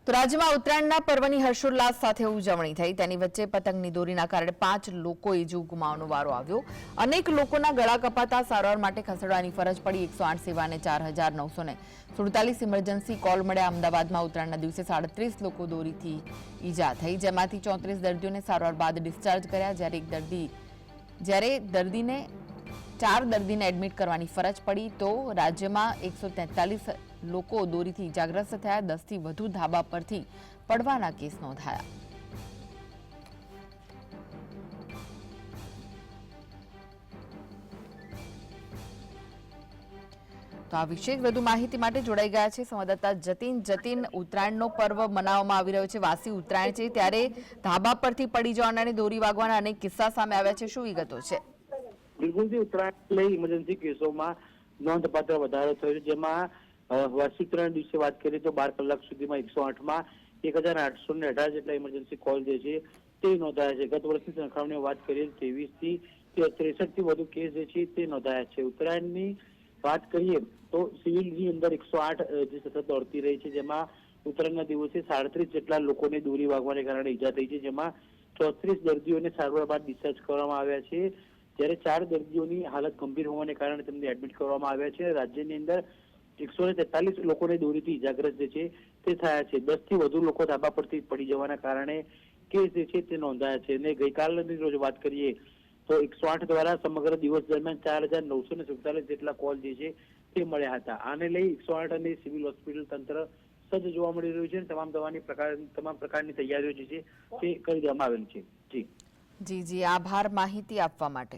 તો રાજ્યમાં ઉત્તરાયણના પર્વની હર્ષોલ્લાસ સાથે ઉજવણી થઈ। તેની વચ્ચે પતંગની દોરીના કારણે 5 લોકોએ જીવ ગુમાવવાનો વારો આવ્યો। અનેક લોકોના ગળા કપાતા સારવાર માટે ખસેડવાની ફરજ પડી। 108 સેવાને 4947 ઇમરજન્સી કોલ મળ્યા। અમદાવાદમાં ઉત્તરાયણના દિવસે 37 લોકો દોરીથી ઈજા થઈ, જેમાંથી 34 દર્દીઓને સારવાર બાદ ડિસ્ચાર્જ કર્યા। જ્યારે 4 દર્દીને એડમિટ કરવાની ફરજ પડી। તો રાજ્યમાં 143 લોકો દોરીથી ઇજાગ્રસ્ત થયા। 10 થી વધુ ધાબા પરથી પડવાના કેસ નોંધાયા। તો આ વિશે વધુ માહિતી માટે જોડાઈ ગયા છે સંવાદદાતા જતીન। ઉત્તરાયણનો પર્વ મનાવવામાં આવી રહ્યો છે, વાસી ઉત્તરાયણ છે, ત્યારે ધાબા પરથી પડી જવાના અને દોરી વાગવાના અનેક કિસ્સા સામે આવ્યા છે। શું વિગતો છે? બિલકુલ ઉત્તરાયણ લઈ ઇમરજન્સી કેસોમાં નોંધપાત્ર વધારો થયો છે, જેમાં વાર્ષિક ઉત્તરાયણ દિવસે વાત કરીએ તો 12 કલાક સુધીમાં 108માં 1818 જેટલા ઇમરજન્સી કોલ જે છે તે નોંધાયા છે। ગત વર્ષની સરખામણીમાં વાત કરીએ 23 થી 63 થી વધુ કેસ જે છે તે નોંધાયા છે। ઉત્તરાયણની વાત કરીએ તો સિવિલની અંદર 108 જે સતત દોડતી રહી છે, જેમાં ઉત્તરાયણના દિવસે 37 જેટલા લોકોને દોરી વાગવાને કારણે ઈજા થઈ છે, જેમાં 34 દર્દીઓને સારવાર બાદ ડિસ્ચાર્જ કરવામાં આવ્યા છે। જ્યારે 4 દર્દીઓની હાલત ગંભીર હોવાને કારણે તેમને એડમિટ કરવામાં આવ્યા છે। રાજ્યની અંદર 143 લોકોને દોરીથી ઇજાગ્રસ્ત જે છે તે થયા છે। 10 થી વધુ લોકો ધાબા પરથી પડી જવાના કારણે કેસ જે છે તે નોંધાયા છે। અને ગઈકાલની રોજ વાત કરીએ તો 108 દ્વારા સમગ્ર દિવસ દરમિયાન 4947 જેટલા કોલ જે છે તે મળ્યા હતા। આને લઈ 108 અને સિવિલ હોસ્પિટલ તંત્ર સજ્જ જોવા મળી રહ્યું છે। તમામ પ્રકારની તૈયારીઓ જે છે તે કરી દેવામાં આવેલી છે। જી, આભાર માહિતી આપવા માટે।